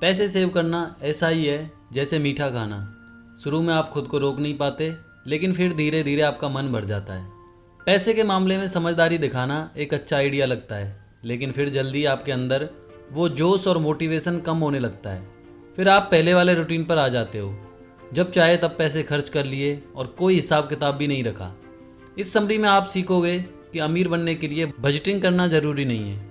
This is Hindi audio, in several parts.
पैसे सेव करना ऐसा ही है जैसे मीठा खाना। शुरू में आप खुद को रोक नहीं पाते, लेकिन फिर धीरे धीरे आपका मन भर जाता है। पैसे के मामले में समझदारी दिखाना एक अच्छा आइडिया लगता है, लेकिन फिर जल्दी आपके अंदर वो जोश और मोटिवेशन कम होने लगता है। फिर आप पहले वाले रूटीन पर आ जाते हो, जब चाहे तब पैसे खर्च कर लिए और कोई हिसाब किताब भी नहीं रखा। इस समरी में आप सीखोगे कि अमीर बनने के लिए बजटिंग करना ज़रूरी नहीं है।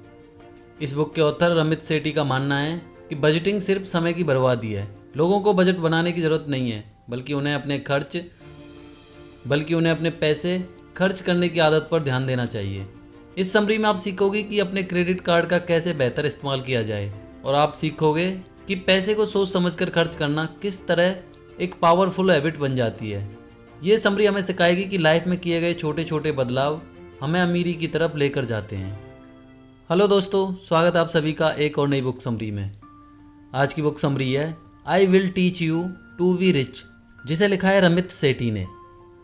इस बुक के ऑथर रमित सेठी का मानना है कि बजटिंग सिर्फ समय की बर्बादी है। लोगों को बजट बनाने की ज़रूरत नहीं है, बल्कि उन्हें अपने पैसे खर्च करने की आदत पर ध्यान देना चाहिए। इस समरी में आप सीखोगे कि अपने क्रेडिट कार्ड का कैसे बेहतर इस्तेमाल किया जाए, और आप सीखोगे कि पैसे को सोच समझकर खर्च करना किस तरह एक पावरफुल हैबिट बन जाती है। ये समरी हमें सिखाएगी कि लाइफ में किए गए छोटे छोटे बदलाव हमें अमीरी की तरफ लेकर जाते हैं। हेलो दोस्तों, स्वागत है आप सभी का एक और नई बुक समरी में। आज की बुक समरी है I will teach you to be rich, जिसे लिखा है रमित सेठी ने।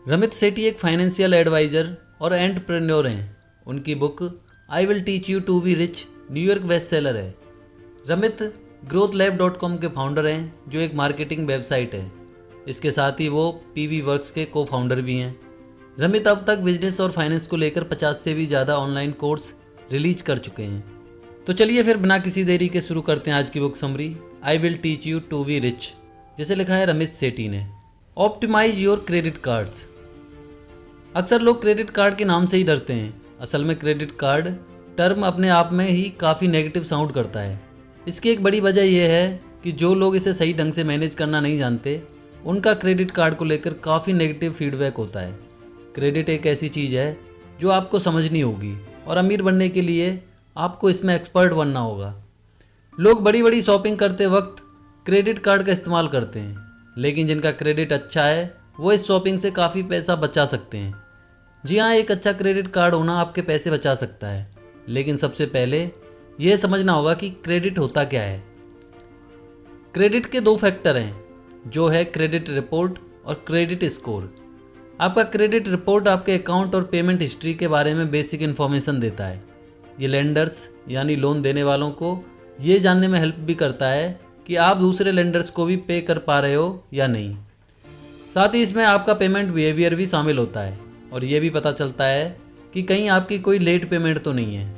रमित सेठी एक फाइनेंशियल एडवाइज़र और एंटरप्रेन्योर हैं। उनकी book I will teach you to be rich New York best seller है। रमित growthlab.com के फाउंडर हैं, जो एक मार्केटिंग वेबसाइट है। इसके साथ ही वो PV वर्क्स के को फाउंडर भी हैं। रमित अब तक बिजनेस और फाइनेंस को लेकर 50 से भी ज़्यादा ऑनलाइन कोर्स रिलीज कर चुके हैं। तो चलिए फिर बिना किसी देरी के शुरू करते हैं आज की book summary I will teach you to be rich, जिसे लिखा है रमित सेठी ने। Optimise your credit cards. अक्सर लोग क्रेडिट कार्ड के नाम से ही डरते हैं। असल में क्रेडिट कार्ड टर्म अपने आप में ही काफ़ी नेगेटिव साउंड करता है। इसकी एक बड़ी वजह यह है कि जो लोग इसे सही ढंग से मैनेज करना नहीं जानते, उनका क्रेडिट कार्ड को लेकर काफ़ी नेगेटिव फीडबैक होता है। क्रेडिट एक ऐसी चीज़ है जो आपको समझनी होगी, और अमीर बनने के लिए आपको इसमें एक्सपर्ट बनना होगा। लोग बड़ी बड़ी शॉपिंग करते वक्त क्रेडिट कार्ड का इस्तेमाल करते हैं, लेकिन जिनका क्रेडिट अच्छा है वो इस शॉपिंग से काफ़ी पैसा बचा सकते हैं। जी हाँ, एक अच्छा क्रेडिट कार्ड होना आपके पैसे बचा सकता है, लेकिन सबसे पहले यह समझना होगा कि क्रेडिट होता क्या है। क्रेडिट के दो फैक्टर हैं, जो है क्रेडिट रिपोर्ट और क्रेडिट स्कोर। आपका क्रेडिट रिपोर्ट आपके अकाउंट और पेमेंट हिस्ट्री के बारे में बेसिक इन्फॉर्मेशन देता है। ये लेंडर्स यानी लोन देने वालों को ये जानने में हेल्प भी करता है कि आप दूसरे लेंडर्स को भी पे कर पा रहे हो या नहीं। साथ ही इसमें आपका पेमेंट बिहेवियर भी शामिल होता है, और ये भी पता चलता है कि कहीं आपकी कोई लेट पेमेंट तो नहीं है।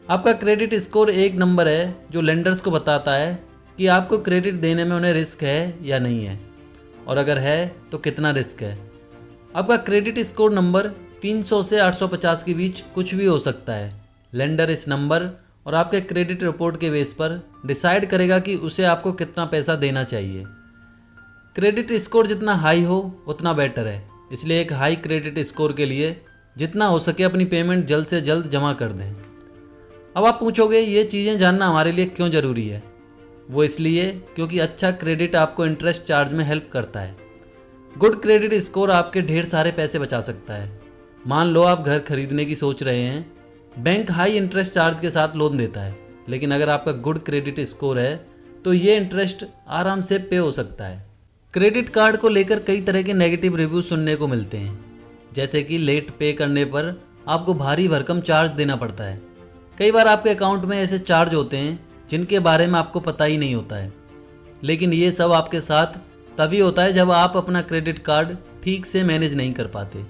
आपका क्रेडिट स्कोर एक नंबर है जो लेंडर्स को बताता है कि आपको क्रेडिट देने में उन्हें रिस्क है या नहीं है, और अगर है तो कितना रिस्क है। आपका क्रेडिट स्कोर नंबर 300 से 850 के बीच कुछ भी हो सकता है। लेंडर इस नंबर और आपके क्रेडिट रिपोर्ट के बेस पर डिसाइड करेगा कि उसे आपको कितना पैसा देना चाहिए। क्रेडिट स्कोर जितना हाई हो उतना बेटर है, इसलिए एक हाई क्रेडिट स्कोर के लिए जितना हो सके अपनी पेमेंट जल्द से जल्द जमा कर दें। अब आप पूछोगे ये चीज़ें जानना हमारे लिए क्यों ज़रूरी है। वो इसलिए क्योंकि अच्छा क्रेडिट आपको इंटरेस्ट चार्ज में हेल्प करता है। गुड क्रेडिट स्कोर आपके ढेर सारे पैसे बचा सकता है। मान लो आप घर खरीदने की सोच रहे हैं, बैंक हाई इंटरेस्ट चार्ज के साथ लोन देता है, लेकिन अगर आपका गुड क्रेडिट स्कोर है तो ये इंटरेस्ट आराम से पे हो सकता है। क्रेडिट कार्ड को लेकर कई तरह के नेगेटिव रिव्यू सुनने को मिलते हैं, जैसे कि लेट पे करने पर आपको भारी भरकम चार्ज देना पड़ता है। कई बार आपके अकाउंट में ऐसे चार्ज होते हैं जिनके बारे में आपको पता ही नहीं होता है, लेकिन ये सब आपके साथ तभी होता है जब आप अपना क्रेडिट कार्ड ठीक से मैनेज नहीं कर पाते।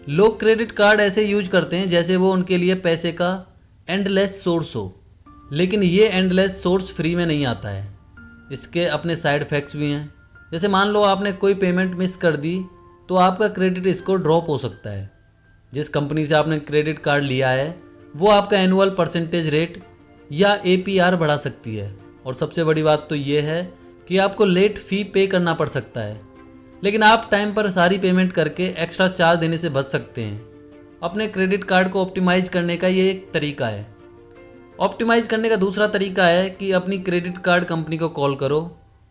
लोग क्रेडिट कार्ड ऐसे यूज करते हैं जैसे वो उनके लिए पैसे का एंडलेस सोर्स हो, लेकिन ये एंडलेस सोर्स फ्री में नहीं आता है। इसके अपने साइड इफ़ेक्ट्स भी हैं। जैसे मान लो आपने कोई पेमेंट मिस कर दी तो आपका क्रेडिट स्कोर ड्रॉप हो सकता है। जिस कंपनी से आपने क्रेडिट कार्ड लिया है वो आपका एनुअल परसेंटेज रेट या APR बढ़ा सकती है, और सबसे बड़ी बात तो ये है कि आपको लेट फ़ी पे करना पड़ सकता है। लेकिन आप टाइम पर सारी पेमेंट करके एक्स्ट्रा चार्ज देने से बच सकते हैं। अपने क्रेडिट कार्ड को ऑप्टिमाइज करने का ये एक तरीका है। ऑप्टिमाइज करने का दूसरा तरीका है कि अपनी क्रेडिट कार्ड कंपनी को कॉल करो,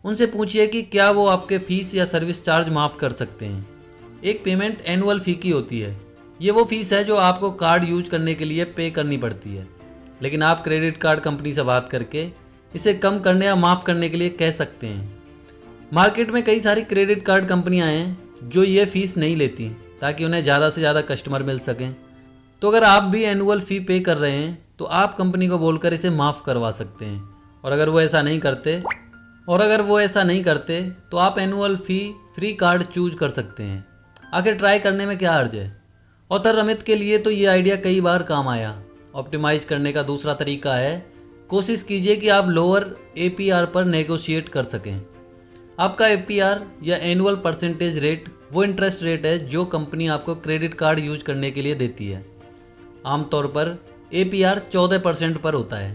उनसे पूछिए कि क्या वो आपके फीस या सर्विस चार्ज माफ़ कर सकते हैं। एक पेमेंट एनुअल फ़ी की होती है। ये वो फीस है जो आपको कार्ड यूज करने के लिए पे करनी पड़ती है, लेकिन आप क्रेडिट कार्ड कंपनी से बात करके इसे कम करने या माफ़ करने के लिए कह सकते हैं। मार्केट में कई सारी क्रेडिट कार्ड कंपनियां हैं जो ये फ़ीस नहीं लेती, ताकि उन्हें ज़्यादा से ज़्यादा कस्टमर मिल सकें। तो अगर आप भी एनुअल फ़ी पे कर रहे हैं तो आप कंपनी को बोलकर इसे माफ़ करवा सकते हैं। और अगर वो ऐसा नहीं करते तो आप एनुअल फ़ी फ्री कार्ड चूज कर सकते हैं। आखिर ट्राई करने में क्या हर्ज है। ऑथर रमित के लिए तो ये आइडिया कई बार काम आया। ऑप्टिमाइज करने का दूसरा तरीका है, कोशिश कीजिए कि आप लोअर APR पर नेगोशिएट कर सकें। आपका APR या एनुअल परसेंटेज रेट वो इंटरेस्ट रेट है जो कंपनी आपको क्रेडिट कार्ड यूज करने के लिए देती है। आमतौर पर APR 14% पर होता है।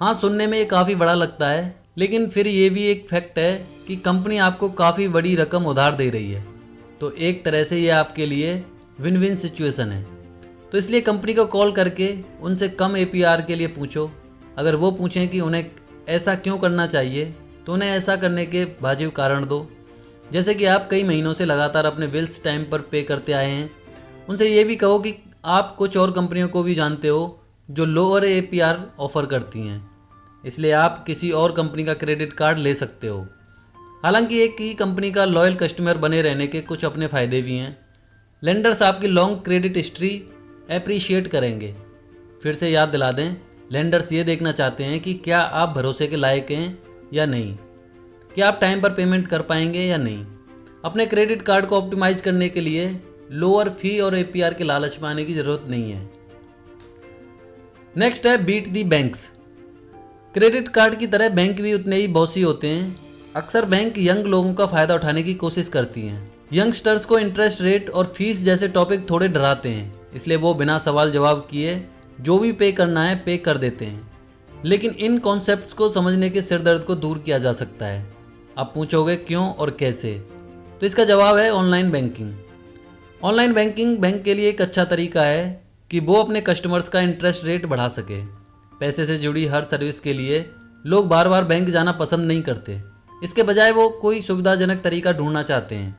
हाँ, सुनने में ये काफ़ी बड़ा लगता है, लेकिन फिर ये भी एक फैक्ट है कि कंपनी आपको काफ़ी बड़ी रकम उधार दे रही है, तो एक तरह से ये आपके लिए विन विन सिचुएशन है। तो इसलिए कंपनी को कॉल करके उनसे कम APR के लिए पूछो। अगर वो पूछें कि उन्हें ऐसा क्यों करना चाहिए, तो उन्हें ऐसा करने के वाजिब कारण दो। जैसे कि आप कई महीनों से लगातार अपने बिल्स टाइम पर पे करते आए हैं। उनसे ये भी कहो कि आप कुछ और कंपनियों को भी जानते हो जो लोअर APR ऑफ़र करती हैं, इसलिए आप किसी और कंपनी का क्रेडिट कार्ड ले सकते हो। हालांकि एक ही कंपनी का लॉयल कस्टमर बने रहने के कुछ अपने फ़ायदे भी हैं। लेंडर्स आपकी लॉन्ग क्रेडिट हिस्ट्री अप्रिशिएट करेंगे। फिर से याद दिला दें, लेंडर्स ये देखना चाहते हैं कि क्या आप भरोसे के लायक हैं या नहीं, क्या आप टाइम पर पेमेंट कर पाएंगे या नहीं। अपने क्रेडिट कार्ड को ऑप्टिमाइज करने के लिए लोअर फ़ी और APR के लालच में आने की ज़रूरत नहीं है। नेक्स्ट है beat the banks. Credit card की तरह बैंक भी उतने ही बॉसी होते हैं। अक्सर बैंक यंग लोगों का फ़ायदा उठाने की कोशिश करती हैं। यंगस्टर्स को इंटरेस्ट रेट और फीस जैसे टॉपिक थोड़े डराते हैं, इसलिए वो बिना सवाल जवाब किए जो भी पे करना है पे कर देते हैं। लेकिन इन कॉन्सेप्ट्स को समझने के सिरदर्द को दूर किया जा सकता है। आप पूछोगे क्यों और कैसे, तो इसका जवाब है online banking. Online banking bank के लिए एक अच्छा तरीका है कि वो अपने कस्टमर्स का इंटरेस्ट रेट बढ़ा सके। पैसे से जुड़ी हर सर्विस के लिए लोग बार बार बैंक जाना पसंद नहीं करते। इसके बजाय वो कोई सुविधाजनक तरीका ढूंढना चाहते हैं,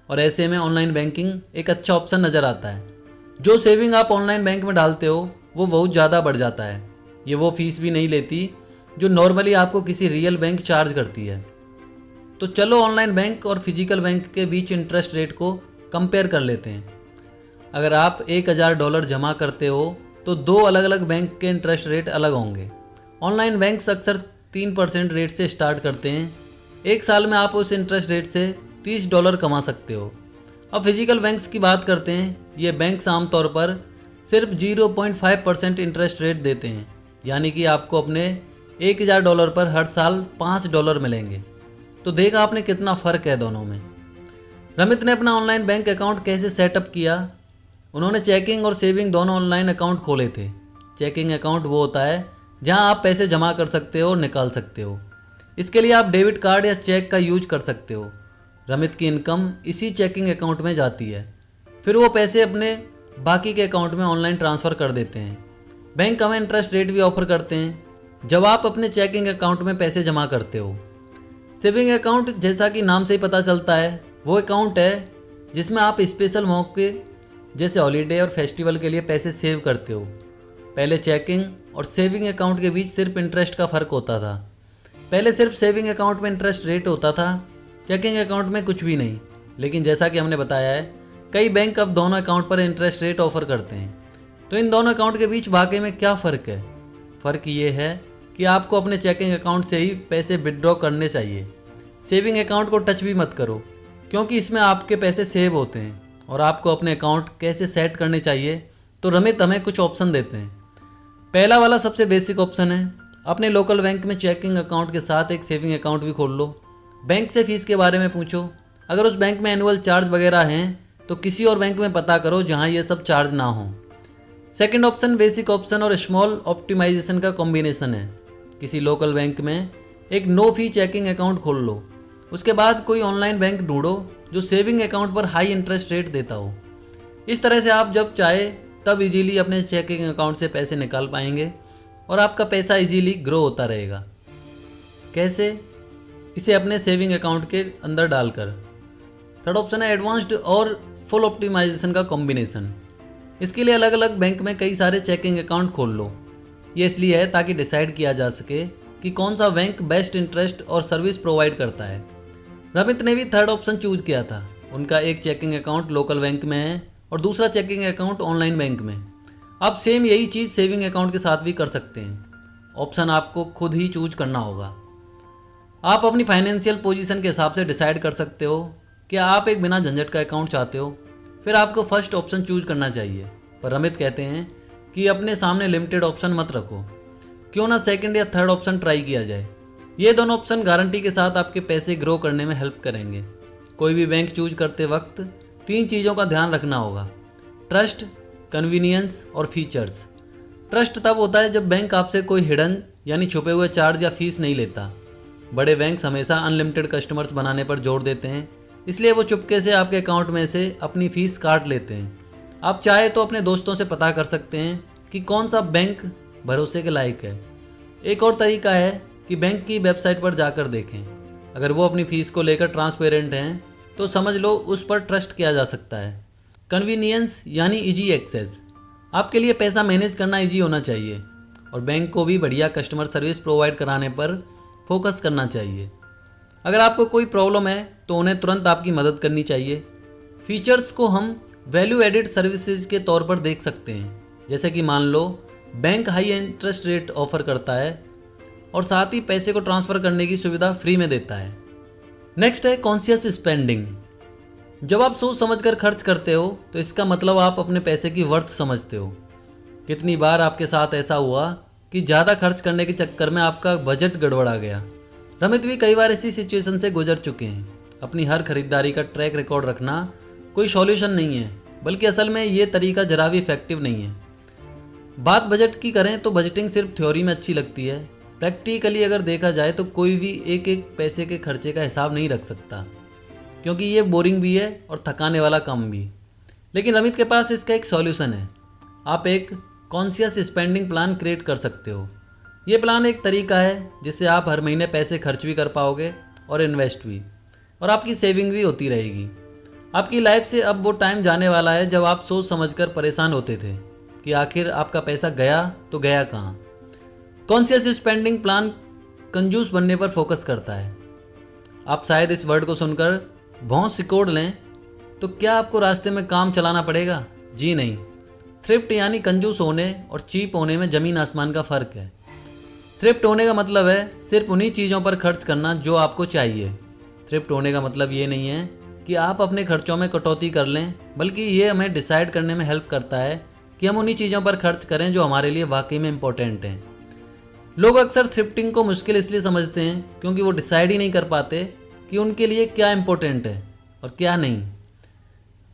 और ऐसे में ऑनलाइन बैंकिंग एक अच्छा ऑप्शन नज़र आता है। जो सेविंग आप ऑनलाइन बैंक में डालते हो वो बहुत ज़्यादा बढ़ जाता है। ये वो फीस भी नहीं लेती जो नॉर्मली आपको किसी रियल बैंक चार्ज करती है। तो चलो ऑनलाइन बैंक और फिजिकल बैंक के बीच इंटरेस्ट रेट को कंपेयर कर लेते हैं। अगर आप $1000 जमा करते हो तो दो अलग अलग बैंक के इंटरेस्ट रेट अलग होंगे। ऑनलाइन बैंक्स अक्सर 3% रेट से स्टार्ट करते हैं। एक साल में आप उस इंटरेस्ट रेट से $30 कमा सकते हो। अब फिजिकल बैंक्स की बात करते हैं। ये बैंक्स आमतौर पर सिर्फ 0.5% इंटरेस्ट रेट देते हैं, यानी कि आपको अपने $1000 पर हर साल $5 मिलेंगे। तो देखा आपने कितना फ़र्क है दोनों में। रमित ने अपना ऑनलाइन बैंक अकाउंट कैसे सेटअप किया? उन्होंने चेकिंग और सेविंग दोनों ऑनलाइन अकाउंट खोले थे। चेकिंग अकाउंट वो होता है जहां आप पैसे जमा कर सकते हो और निकाल सकते हो। इसके लिए आप डेबिट कार्ड या चेक का यूज कर सकते हो। रमित की इनकम इसी चेकिंग अकाउंट में जाती है, फिर वो पैसे अपने बाकी के अकाउंट में ऑनलाइन ट्रांसफ़र कर देते हैं। बैंक हमें इंटरेस्ट रेट भी ऑफर करते हैं जब आप अपने चेकिंग अकाउंट में पैसे जमा करते हो। सेविंग अकाउंट, जैसा कि नाम से ही पता चलता है, वो अकाउंट है जिसमें आप स्पेशल मौके जैसे हॉलीडे और फेस्टिवल के लिए पैसे सेव करते हो। पहले चेकिंग और सेविंग अकाउंट के बीच सिर्फ इंटरेस्ट का फ़र्क होता था। पहले सिर्फ सेविंग अकाउंट में इंटरेस्ट रेट होता था, चेकिंग अकाउंट में कुछ भी नहीं। लेकिन जैसा कि हमने बताया है, कई बैंक अब दोनों अकाउंट पर इंटरेस्ट रेट ऑफर करते हैं। तो इन दोनों अकाउंट के बीच वाकई में क्या फ़र्क है? फ़र्क ये है कि आपको अपने चेकिंग अकाउंट से ही पैसे विड्रॉ करने चाहिए। सेविंग अकाउंट को टच भी मत करो, क्योंकि इसमें आपके पैसे सेव होते हैं। और आपको अपने अकाउंट कैसे सेट करने चाहिए, तो रमित हमें कुछ ऑप्शन देते हैं। पहला वाला सबसे बेसिक ऑप्शन है, अपने लोकल बैंक में चेकिंग अकाउंट के साथ एक सेविंग अकाउंट भी खोल लो। बैंक से फ़ीस के बारे में पूछो। अगर उस बैंक में एनुअल चार्ज वगैरह हैं तो किसी और बैंक में पता करो जहां ये सब चार्ज ना हो। सेकंड ऑप्शन बेसिक ऑप्शन और स्मॉल ऑप्टिमाइजेशन का कॉम्बिनेशन है। किसी लोकल बैंक में एक नो फी चेकिंग अकाउंट खोल लो। उसके बाद कोई ऑनलाइन बैंक ढूंढो जो सेविंग अकाउंट पर हाई इंटरेस्ट रेट देता हो। इस तरह से आप जब चाहे तब इजीली अपने चेकिंग अकाउंट से पैसे निकाल पाएंगे और आपका पैसा इजीली ग्रो होता रहेगा। कैसे? इसे अपने सेविंग अकाउंट के अंदर डालकर। थर्ड ऑप्शन है एडवांस्ड और फुल ऑप्टिमाइजेशन का कॉम्बिनेशन। इसके लिए अलग अलग बैंक में कई सारे चेकिंग अकाउंट खोल लो। ये इसलिए है ताकि डिसाइड किया जा सके कि कौन सा बैंक बेस्ट इंटरेस्ट और सर्विस प्रोवाइड करता है। रमित ने भी थर्ड ऑप्शन चूज किया था। उनका एक चेकिंग अकाउंट लोकल बैंक में है और दूसरा चेकिंग अकाउंट ऑनलाइन बैंक में। आप सेम यही चीज़ सेविंग अकाउंट के साथ भी कर सकते हैं। ऑप्शन आपको खुद ही चूज करना होगा। आप अपनी फाइनेंशियल पोजीशन के हिसाब से डिसाइड कर सकते हो कि आप एक बिना झंझट का अकाउंट चाहते हो, फिर आपको फर्स्ट ऑप्शन चूज करना चाहिए। पर अमित कहते हैं कि अपने सामने लिमिटेड ऑप्शन मत रखो, क्यों ना सेकंड या थर्ड ऑप्शन ट्राई किया जाए। ये दोनों ऑप्शन गारंटी के साथ आपके पैसे ग्रो करने में हेल्प करेंगे। कोई भी बैंक चूज करते वक्त 3 चीज़ों का ध्यान रखना होगा: ट्रस्ट, कन्वीनियंस और फीचर्स। ट्रस्ट तब होता है जब बैंक आपसे कोई हिडन यानी छुपे हुए चार्ज या फीस नहीं लेता। बड़े बैंक्स हमेशा अनलिमिटेड कस्टमर्स बनाने पर जोर देते हैं, इसलिए वो चुपके से आपके अकाउंट में से अपनी फ़ीस काट लेते हैं। आप चाहे तो अपने दोस्तों से पता कर सकते हैं कि कौन सा बैंक भरोसे के लायक है। एक और तरीका है कि बैंक की वेबसाइट पर जाकर देखें। अगर वो अपनी फ़ीस को लेकर ट्रांसपेरेंट हैं तो समझ लो उस पर ट्रस्ट किया जा सकता है। कन्वीनियंस यानी इजी एक्सेस। आपके लिए पैसा मैनेज करना इजी होना चाहिए और बैंक को भी बढ़िया कस्टमर सर्विस प्रोवाइड कराने पर फोकस करना चाहिए। अगर आपको कोई प्रॉब्लम है तो उन्हें तुरंत आपकी मदद करनी चाहिए। फीचर्स को हम वैल्यू एडिड सर्विसेज के तौर पर देख सकते हैं, जैसे कि मान लो bank high interest rate offer करता है और साथ ही पैसे को ट्रांसफ़र करने की सुविधा फ्री में देता है। नेक्स्ट है कॉन्शियस स्पेंडिंग। जब आप सोच समझकर खर्च करते हो तो इसका मतलब आप अपने पैसे की वर्थ समझते हो। कितनी बार आपके साथ ऐसा हुआ कि ज़्यादा खर्च करने के चक्कर में आपका बजट गड़बड़ा गया। रमित भी कई बार ऐसी सिचुएशन से गुजर चुके हैं। अपनी हर खरीदारी का ट्रैक रिकॉर्ड रखना कोई सॉल्यूशन नहीं है, बल्कि असल में ये तरीका जरा भी इफेक्टिव नहीं है। बात बजट की करें तो बजटिंग सिर्फ थ्योरी में अच्छी लगती है, प्रैक्टिकली अगर देखा जाए तो कोई भी एक एक पैसे के खर्चे का हिसाब नहीं रख सकता, क्योंकि ये बोरिंग भी है और थकाने वाला काम भी। लेकिन रमित के पास इसका एक सॉल्यूशन है। आप एक कॉन्शियस स्पेंडिंग प्लान क्रिएट कर सकते हो। ये प्लान एक तरीका है जिससे आप हर महीने पैसे खर्च भी कर पाओगे और इन्वेस्ट भी, और आपकी सेविंग भी होती रहेगी। आपकी लाइफ से अब वो टाइम जाने वाला है जब आप सोच समझकर परेशान होते थे कि आखिर आपका पैसा गया तो गया कहाँ। कॉन्शियस स्पेंडिंग प्लान कंजूस बनने पर फोकस करता है। आप शायद इस वर्ड को सुनकर भौं सिकोड़ लें, तो क्या आपको रास्ते में काम चलाना पड़ेगा? जी नहीं। थ्रिफ्ट यानी कंजूस होने और चीप होने में ज़मीन आसमान का फ़र्क है। थ्रिफ्ट होने का मतलब है सिर्फ उन्हीं चीज़ों पर खर्च करना जो आपको चाहिए। थ्रिफ्ट होने का मतलब ये नहीं है कि आप अपने खर्चों में कटौती कर लें, बल्कि ये हमें डिसाइड करने में हेल्प करता है कि हम उन्हीं चीज़ों पर खर्च करें जो हमारे लिए वाकई में इम्पोर्टेंट हैं। लोग अक्सर थ्रिफ्टिंग को मुश्किल इसलिए समझते हैं क्योंकि वो डिसाइड ही नहीं कर पाते कि उनके लिए क्या इम्पोर्टेंट है और क्या नहीं।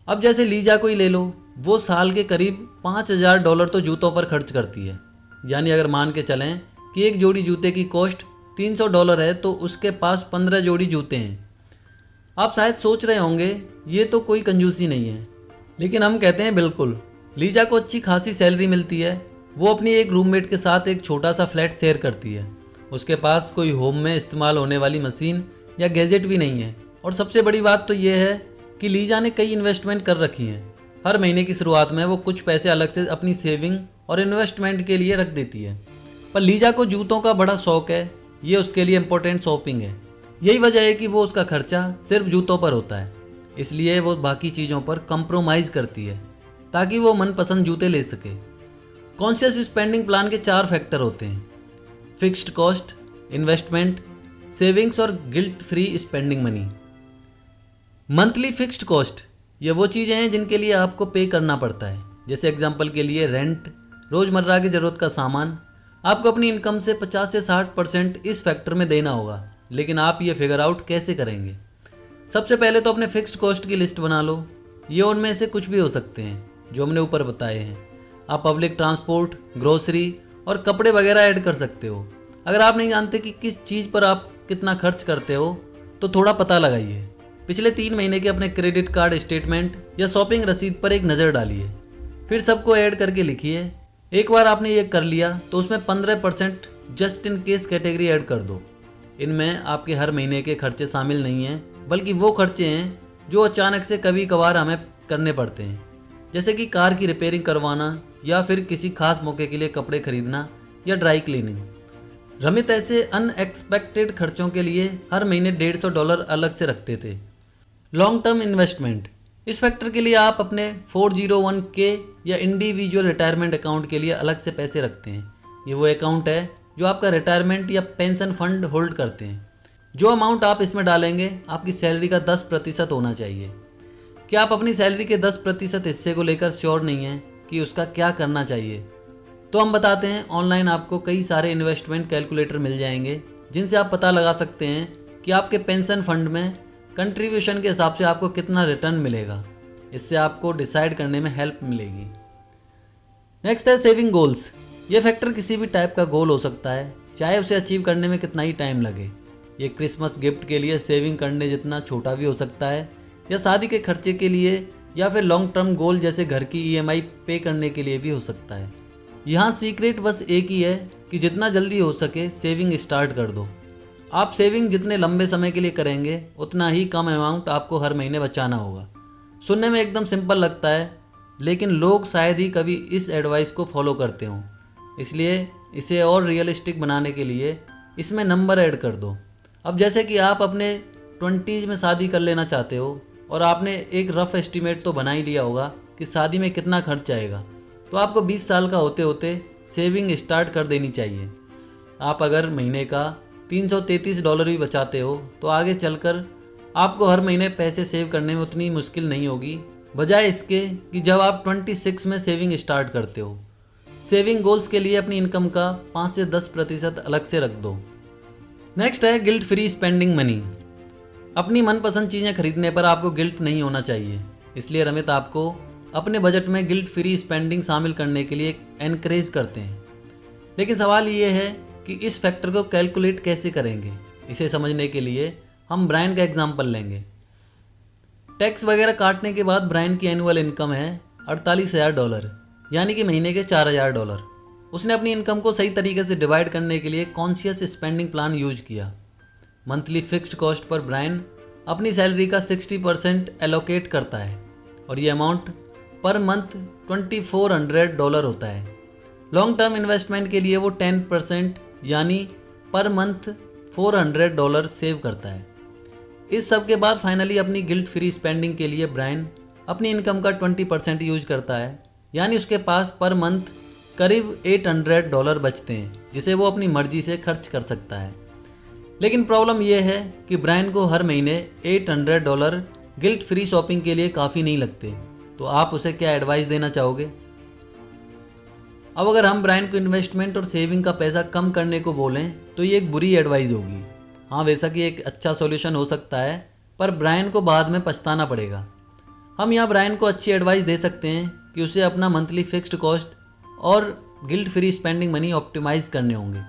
अब जैसे लीजा को ही ले लो, वो साल के करीब $5000 तो जूतों पर खर्च करती है। यानी अगर मान के चलें कि एक जोड़ी जूते की कॉस्ट $300 है तो उसके पास 15 जोड़ी जूते हैं। आप शायद सोच रहे होंगे ये तो कोई कंजूसी नहीं है, लेकिन हम कहते हैं बिल्कुल। लीजा को अच्छी खासी सैलरी मिलती है। वो अपनी एक रूममेट के साथ एक छोटा सा फ्लैट शेयर करती है। उसके पास कोई होम में इस्तेमाल होने वाली मशीन या गैजेट भी नहीं है। और सबसे बड़ी बात तो ये है कि लीजा ने कई इन्वेस्टमेंट कर रखी हैं। हर महीने की शुरुआत में वो कुछ पैसे अलग से अपनी सेविंग और इन्वेस्टमेंट के लिए रख देती है। पर लीजा को जूतों का बड़ा शौक है। ये उसके लिए इम्पोर्टेंट शॉपिंग है। यही वजह है कि वो उसका खर्चा सिर्फ जूतों पर होता है। इसलिए वो बाकी चीज़ों पर कंप्रोमाइज़ करती है ताकि वो मनपसंद जूते ले सके। कॉन्शियस स्पेंडिंग प्लान के 4 फैक्टर होते हैं: फिक्स्ड कॉस्ट, इन्वेस्टमेंट, सेविंग्स और guilt free spending money. Monthly fixed cost, ये वो चीज़ें हैं जिनके लिए आपको पे करना पड़ता है। जैसे एग्जांपल के लिए रेंट, रोज़मर्रा की ज़रूरत का सामान। आपको अपनी इनकम से 50 से 60% इस फैक्टर में देना होगा। लेकिन आप ये फिगर आउट कैसे करेंगे? सबसे पहले तो अपने फिक्स्ड कॉस्ट की लिस्ट बना लो। ये उनमें से कुछ भी हो सकते हैं जो हमने ऊपर बताए हैं। आप पब्लिक ट्रांसपोर्ट, ग्रोसरी और कपड़े वगैरह ऐड कर सकते हो। अगर आप नहीं जानते कि किस चीज़ पर आप कितना खर्च करते हो तो थोड़ा पता लगाइए। पिछले 3 महीने के अपने क्रेडिट कार्ड स्टेटमेंट या शॉपिंग रसीद पर एक नज़र डालिए, फिर सबको ऐड करके लिखिए। एक बार आपने ये कर लिया तो उसमें 15% just in case category add कर दो। इनमें आपके हर महीने के खर्चे शामिल नहीं हैं, बल्कि वो खर्चे हैं जो अचानक से कभी कभार हमें करने पड़ते हैं, जैसे कि कार की रिपेयरिंग करवाना या फिर किसी खास मौके के लिए कपड़े खरीदना या ड्राई क्लीनिंग। रमित ऐसे अनएक्सपेक्टेड खर्चों के लिए हर महीने $150 अलग से रखते थे। लॉन्ग टर्म इन्वेस्टमेंट, इस फैक्टर के लिए आप अपने 401k या इंडिविजुअल रिटायरमेंट अकाउंट के लिए अलग से पैसे रखते हैं। ये वो अकाउंट है जो आपका रिटायरमेंट या पेंशन फंड होल्ड करते हैं। जो अमाउंट आप इसमें डालेंगे आपकी सैलरी का 10% होना चाहिए। क्या आप अपनी सैलरी के 10% हिस्से को लेकर श्योर नहीं हैं कि उसका क्या करना चाहिए? तो हम बताते हैं, ऑनलाइन आपको कई सारे इन्वेस्टमेंट कैलकुलेटर मिल जाएंगे जिनसे आप पता लगा सकते हैं कि आपके पेंशन फंड में कंट्रीब्यूशन के हिसाब से आपको कितना रिटर्न मिलेगा। इससे आपको डिसाइड करने में हेल्प मिलेगी। नेक्स्ट है सेविंग गोल्स। ये फैक्टर किसी भी टाइप का गोल हो सकता है, चाहे उसे अचीव करने में कितना ही टाइम लगे। ये क्रिसमस गिफ्ट के लिए सेविंग करने जितना छोटा भी हो सकता है, या शादी के खर्चे के लिए, या फिर लॉन्ग टर्म गोल जैसे घर की ईएमआई पे करने के लिए भी हो सकता है। यहाँ सीक्रेट बस एक ही है कि जितना जल्दी हो सके सेविंग स्टार्ट कर दो। आप सेविंग जितने लंबे समय के लिए करेंगे उतना ही कम अमाउंट आपको हर महीने बचाना होगा। सुनने में एकदम सिंपल लगता है, लेकिन लोग शायद ही कभी इस एडवाइस को फॉलो करते हों। इसलिए इसे और रियलिस्टिक बनाने के लिए इसमें नंबर ऐड कर दो। अब जैसे कि आप अपने 20s में शादी कर लेना चाहते हो और आपने एक रफ एस्टीमेट तो बना ही लिया होगा कि शादी में कितना खर्च आएगा, तो आपको 20 साल का होते होते सेविंग स्टार्ट कर देनी चाहिए। आप अगर महीने का $333 भी बचाते हो तो आगे चलकर आपको हर महीने पैसे सेव करने में उतनी मुश्किल नहीं होगी, बजाय इसके कि जब आप 26 में सेविंग स्टार्ट करते हो। सेविंग गोल्स के लिए अपनी इनकम का 5 से 10% अलग से रख दो। नेक्स्ट है गिल्ट फ्री स्पेंडिंग मनी। अपनी मनपसंद चीज़ें खरीदने पर आपको गिल्ट नहीं होना चाहिए, इसलिए रमित आपको अपने बजट में गिल्ट फ्री स्पेंडिंग शामिल करने के लिए एनकरेज करते हैं। लेकिन सवाल ये है कि इस फैक्टर को कैलकुलेट कैसे करेंगे। इसे समझने के लिए हम ब्रायन का एग्जांपल लेंगे। टैक्स वगैरह काटने के बाद ब्रायन की एनुअल इनकम है $48,000, यानी कि महीने के $4,000। उसने अपनी इनकम को सही तरीके से डिवाइड करने के लिए कॉन्शियस स्पेंडिंग प्लान यूज किया। मंथली फिक्स्ड कॉस्ट पर ब्रायन अपनी सैलरी का 60% एलोकेट करता है और ये अमाउंट पर मंथ $2,400 होता है। लॉन्ग टर्म इन्वेस्टमेंट के लिए वो 10% यानी पर मंथ $400 सेव करता है। इस सब के बाद फाइनली अपनी गिल्ट फ्री स्पेंडिंग के लिए ब्रायन अपनी इनकम का 20% यूज करता है, यानी उसके पास पर मंथ करीब $800 बचते हैं, जिसे वो अपनी मर्जी से खर्च कर सकता है। लेकिन प्रॉब्लम यह है कि ब्रायन को हर महीने $800 गिल्ट फ्री शॉपिंग के लिए काफ़ी नहीं लगते। तो आप उसे क्या एडवाइस देना चाहोगे? अब अगर हम ब्रायन को इन्वेस्टमेंट और सेविंग का पैसा कम करने को बोलें तो ये एक बुरी एडवाइस होगी। हाँ, वैसा कि एक अच्छा सॉल्यूशन हो सकता है, पर ब्रायन को बाद में पछताना पड़ेगा। हम यहाँ ब्रायन को अच्छी एडवाइस दे सकते हैं कि उसे अपना मंथली फिक्स्ड कॉस्ट और guilt free spending money optimise करने होंगे।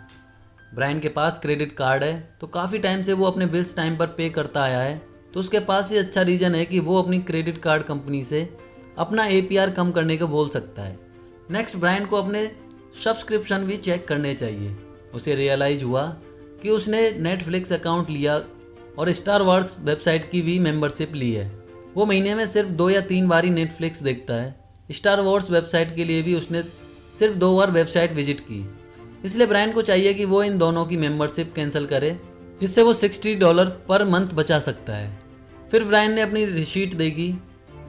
ब्रायन के पास क्रेडिट कार्ड है, तो काफ़ी टाइम से वो अपने बिल्स टाइम पर पे करता आया है, तो उसके पास ये अच्छा रीज़न है कि वो अपनी क्रेडिट कार्ड कंपनी से अपना APR कम करने को बोल सकता है। नेक्स्ट, ब्रायन को अपने सब्सक्रिप्शन भी चेक करने चाहिए। उसे रियलाइज़ हुआ कि उसने नेटफ्लिक्स अकाउंट लिया और स्टार वॉर्स वेबसाइट की भी मेंबरशिप ली है। वो महीने में सिर्फ 2 या 3 बार ही नेटफ्लिक्स देखता है। स्टार वॉर्स वेबसाइट के लिए भी उसने सिर्फ 2 बार वेबसाइट विजिट की। इसलिए ब्रायन को चाहिए कि वो इन दोनों की मेंबरशिप कैंसिल करे, जिससे वो $60 पर मंथ बचा सकता है। फिर ब्रायन ने अपनी रिसीट देखी।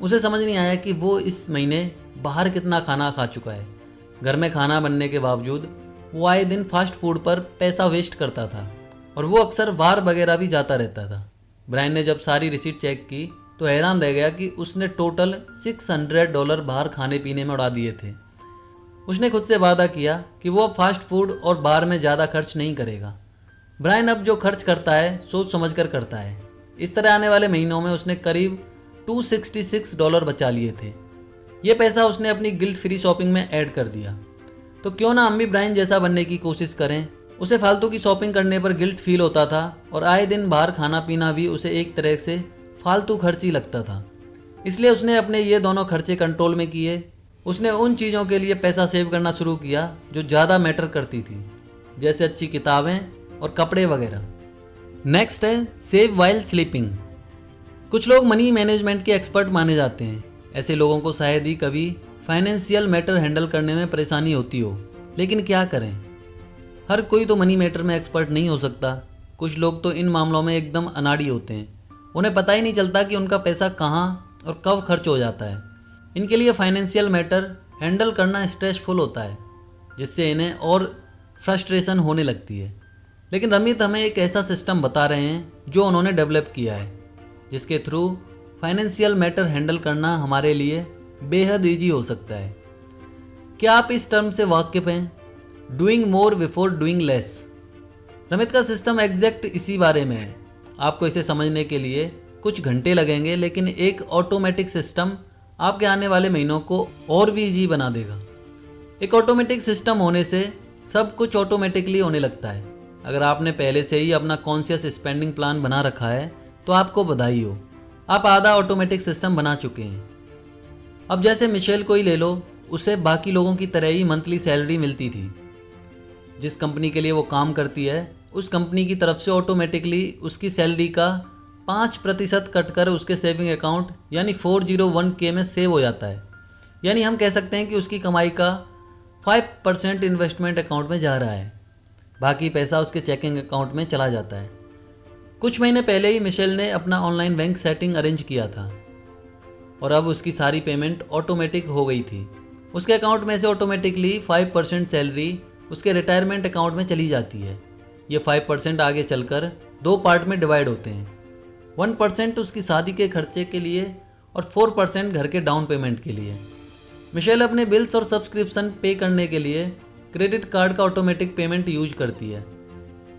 उसे समझ नहीं आया कि वो इस महीने बाहर कितना खाना खा चुका है। घर में खाना बनने के बावजूद वो आए दिन फास्ट फूड पर पैसा वेस्ट करता था और वो अक्सर बार वगैरह भी जाता रहता था। ब्रायन ने जब सारी रिसीट चेक की तो हैरान रह गया कि उसने टोटल $600 बाहर खाने पीने में उड़ा दिए थे। उसने खुद से वादा किया कि वो अब फास्ट फूड और बार में ज़्यादा खर्च नहीं करेगा। ब्रायन अब जो खर्च करता है सोच समझ कर करता है। इस तरह आने वाले महीनों में उसने करीब $266 बचा लिए थे। ये पैसा उसने अपनी गिल्ट फ्री शॉपिंग में ऐड कर दिया। तो क्यों ना हम भी ब्रायन जैसा बनने की कोशिश करें। उसे फालतू की शॉपिंग करने पर गिल्ट फील होता था और आए दिन बाहर खाना पीना भी उसे एक तरह से फालतू खर्च ही लगता था। इसलिए उसने अपने ये दोनों खर्चे कंट्रोल में किए। उसने उन चीज़ों के लिए पैसा सेव करना शुरू किया जो ज़्यादा मैटर करती थी, जैसे अच्छी किताबें और कपड़े वगैरह। नेक्स्ट है सेव वाइल स्लीपिंग। कुछ लोग मनी मैनेजमेंट के एक्सपर्ट माने जाते हैं। ऐसे लोगों को शायद ही कभी फाइनेंशियल मैटर हैंडल करने में परेशानी होती हो, लेकिन क्या करें, हर कोई तो मनी मैटर में एक्सपर्ट नहीं हो सकता। कुछ लोग तो इन मामलों में एकदम अनाड़ी होते हैं। उन्हें पता ही नहीं चलता कि उनका पैसा कहाँ और कब खर्च हो जाता है। इनके लिए फाइनेंशियल मैटर हैंडल करना स्ट्रेसफुल होता है, जिससे इन्हें और फ्रस्ट्रेशन होने लगती है। लेकिन रमित हमें एक ऐसा सिस्टम बता रहे हैं जो उन्होंने डेवलप किया है, जिसके थ्रू फाइनेंशियल मैटर हैंडल करना हमारे लिए बेहद ईजी हो सकता है। क्या आप इस टर्म से वाकिफ हैं? Doing more before doing less. Ramit का सिस्टम एग्जैक्ट इसी बारे में है। आपको इसे समझने के लिए कुछ घंटे लगेंगे, लेकिन एक ऑटोमेटिक सिस्टम आपके आने वाले महीनों को और भी ईजी बना देगा। एक ऑटोमेटिक सिस्टम होने से सब कुछ ऑटोमेटिकली होने लगता है। अगर आपने पहले से ही अपना कॉन्शियस स्पेंडिंग प्लान बना रखा है तो आपको बधाई हो, आप आधा ऑटोमेटिक सिस्टम बना चुके हैं। अब जैसे मिशेल को ही ले लो, उसे बाकी लोगों की तरह ही मंथली सैलरी मिलती थी। जिस कंपनी के लिए वो काम करती है, उस कंपनी की तरफ से ऑटोमेटिकली उसकी सैलरी का 5% कटकर उसके सेविंग अकाउंट यानी 401k में सेव हो जाता है। यानी हम कह सकते हैं कि उसकी कमाई का 5% इन्वेस्टमेंट अकाउंट में जा रहा है, बाकी पैसा उसके चेकिंग अकाउंट में चला जाता है। कुछ महीने पहले ही मिशेल ने अपना ऑनलाइन बैंक सेटिंग अरेंज किया था और अब उसकी सारी पेमेंट ऑटोमेटिक हो गई थी। उसके अकाउंट में से ऑटोमेटिकली 5% सैलरी उसके रिटायरमेंट अकाउंट में चली जाती है। ये 5% आगे चलकर 2 पार्ट में डिवाइड होते हैं। 1% उसकी शादी के खर्चे के लिए और 4% घर के डाउन पेमेंट के लिए। मिशेल अपने बिल्स और सब्सक्रिप्शन पे करने के लिए क्रेडिट कार्ड का ऑटोमेटिक पेमेंट यूज करती है,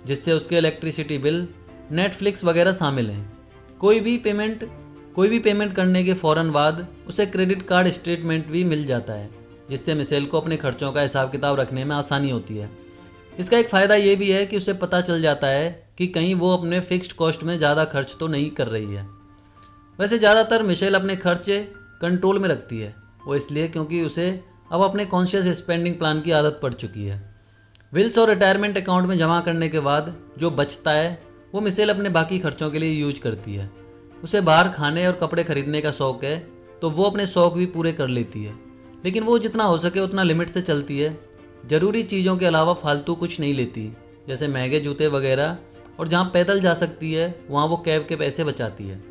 जिससे उसके इलेक्ट्रिसिटी बिल, नेटफ्लिक्स वगैरह शामिल हैं। कोई भी पेमेंट करने के फ़ौरन बाद उसे क्रेडिट कार्ड स्टेटमेंट भी मिल जाता है, जिससे मिशेल को अपने खर्चों का हिसाब किताब रखने में आसानी होती है। इसका एक फ़ायदा ये भी है कि उसे पता चल जाता है कि कहीं वो अपने फिक्स्ड कॉस्ट में ज़्यादा खर्च तो नहीं कर रही है। वैसे ज़्यादातर मिशेल अपने खर्चे कंट्रोल में रखती है, वो इसलिए क्योंकि उसे अब अपने कॉन्शियस स्पेंडिंग प्लान की आदत पड़ चुकी है। विल्स और रिटायरमेंट अकाउंट में जमा करने के बाद जो बचता है वो मिशेल अपने बाकी खर्चों के लिए यूज करती है। उसे बाहर खाने और कपड़े खरीदने का शौक़ है, तो वो अपने शौक़ भी पूरे कर लेती है, लेकिन वो जितना हो सके उतना लिमिट से चलती है। ज़रूरी चीज़ों के अलावा फालतू कुछ नहीं लेती, जैसे महंगे जूते वगैरह, और जहाँ पैदल जा सकती है वहाँ वो कैब के पैसे बचाती है।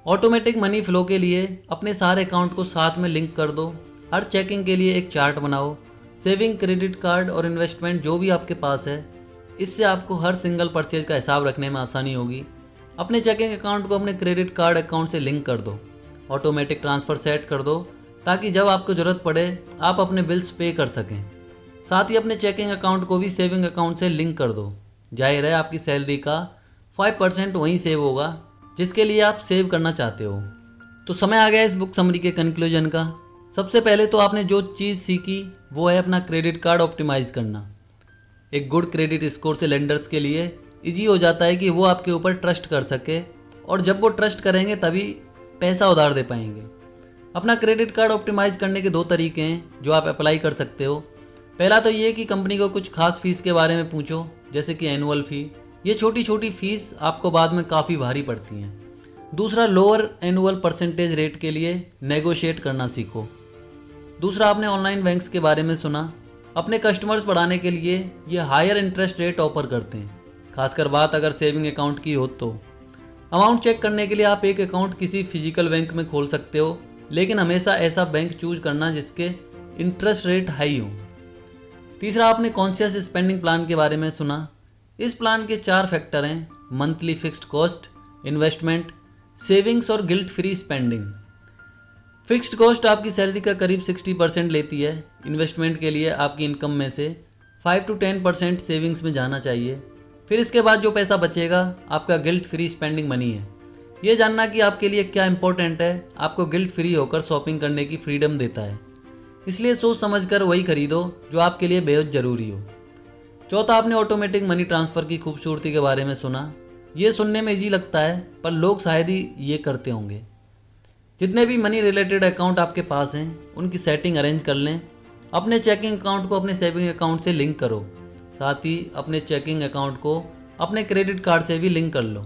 ऑटोमेटिक मनी फ्लो के लिए अपने सारे अकाउंट को साथ में लिंक कर दो। हर चेकिंग के लिए एक चार्ट बनाओ। सेविंग, क्रेडिट कार्ड और इन्वेस्टमेंट जो भी आपके पास है, इससे आपको हर सिंगल परचेज का हिसाब रखने में आसानी होगी। अपने चेकिंग अकाउंट को अपने क्रेडिट कार्ड अकाउंट से लिंक कर दो। ऑटोमेटिक ट्रांसफ़र सेट कर दो ताकि जब आपको ज़रूरत पड़े आप अपने बिल्स पे कर सकें। साथ ही अपने चेकिंग अकाउंट को भी सेविंग अकाउंट से लिंक कर दो। जाहिर है आपकी सैलरी का 5% वहीं सेव होगा जिसके लिए आप सेव करना चाहते हो। तो समय आ गया इस बुक समरी के कंक्लूजन का। सबसे पहले तो आपने जो चीज़ सीखी वो है अपना क्रेडिट कार्ड ऑप्टिमाइज़ करना। एक गुड क्रेडिट स्कोर से लेंडर्स के लिए ईजी हो जाता है कि वो आपके ऊपर ट्रस्ट कर सके, और जब वो ट्रस्ट करेंगे तभी पैसा उधार दे पाएंगे। अपना क्रेडिट कार्ड ऑप्टिमाइज़ करने के 2 तरीके हैं जो आप अप्लाई कर सकते हो। पहला तो ये कि कंपनी को कुछ खास फीस के बारे में पूछो, जैसे कि एनुअल फ़ी। ये छोटी छोटी फीस आपको बाद में काफ़ी भारी पड़ती हैं। दूसरा, लोअर एनुअल परसेंटेज रेट के लिए नेगोशिएट करना सीखो। दूसरा, आपने ऑनलाइन बैंक्स के बारे में सुना। अपने कस्टमर्स बढ़ाने के लिए ये हायर इंटरेस्ट रेट ऑफर करते हैं, खासकर बात अगर सेविंग अकाउंट की हो तो। अमाउंट चेक करने के लिए आप एक अकाउंट किसी फिजिकल बैंक में खोल सकते हो, लेकिन हमेशा ऐसा बैंक चूज करना जिसके इंटरेस्ट रेट हाई हो। तीसरा, आपने कॉन्शियस स्पेंडिंग प्लान के बारे में सुना। इस प्लान के 4 फैक्टर हैं: monthly fixed cost, investment, savings और guilt free spending. Fixed cost आपकी सैलरी का करीब 60% लेती है। इन्वेस्टमेंट के लिए आपकी इनकम में से 5 to 10% सेविंग्स में जाना चाहिए। फिर इसके बाद जो पैसा बचेगा आपका गिल्ट फ्री स्पेंडिंग मनी है। ये जानना कि आपके लिए क्या इंपॉर्टेंट है आपको गिल्ट फ्री होकर शॉपिंग करने की फ्रीडम देता है, इसलिए सोच समझकर वही खरीदो जो आपके लिए बेहद ज़रूरी हो। चौथा, आपने ऑटोमेटिक मनी ट्रांसफ़र की खूबसूरती के बारे में सुना। ये सुनने में इजी लगता है, पर लोग शायद ही ये करते होंगे। जितने भी मनी रिलेटेड अकाउंट आपके पास हैं उनकी सेटिंग अरेंज कर लें। अपने चेकिंग अकाउंट को अपने सेविंग अकाउंट से लिंक करो। साथ ही अपने चेकिंग अकाउंट को अपने क्रेडिट कार्ड से भी लिंक कर लो।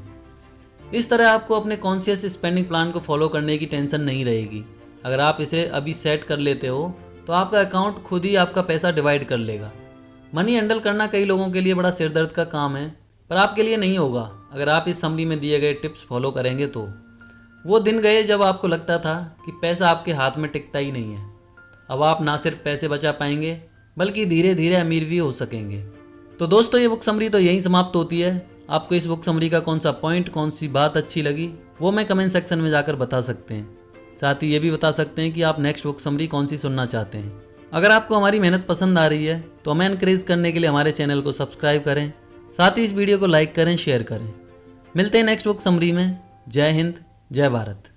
इस तरह आपको अपने कॉन्शियस स्पेंडिंग प्लान को फॉलो करने की टेंशन नहीं रहेगी। अगर आप इसे अभी सेट कर लेते हो तो आपका अकाउंट खुद ही आपका पैसा डिवाइड कर लेगा। मनी हैंडल करना कई लोगों के लिए बड़ा सिरदर्द का काम है, पर आपके लिए नहीं होगा अगर आप इस समरी में दिए गए टिप्स फॉलो करेंगे तो। वो दिन गए जब आपको लगता था कि पैसा आपके हाथ में टिकता ही नहीं है। अब आप ना सिर्फ पैसे बचा पाएंगे बल्कि धीरे धीरे अमीर भी हो सकेंगे। तो दोस्तों, ये बुक समरी तो यहीं समाप्त होती है। आपको इस बुक समरी का कौन सा पॉइंट, कौन सी बात अच्छी लगी, वो मैं कमेंट सेक्शन में जाकर बता सकते हैं। साथ ही ये भी बता सकते हैं कि आप नेक्स्ट बुक समरी कौन सी सुनना चाहते हैं। अगर आपको हमारी मेहनत पसंद आ रही है तो हमें एनकरेज करने के लिए हमारे चैनल को सब्सक्राइब करें, साथ ही इस वीडियो को लाइक करें, शेयर करें। मिलते हैं नेक्स्ट बुक समरी में। जय हिंद, जय भारत।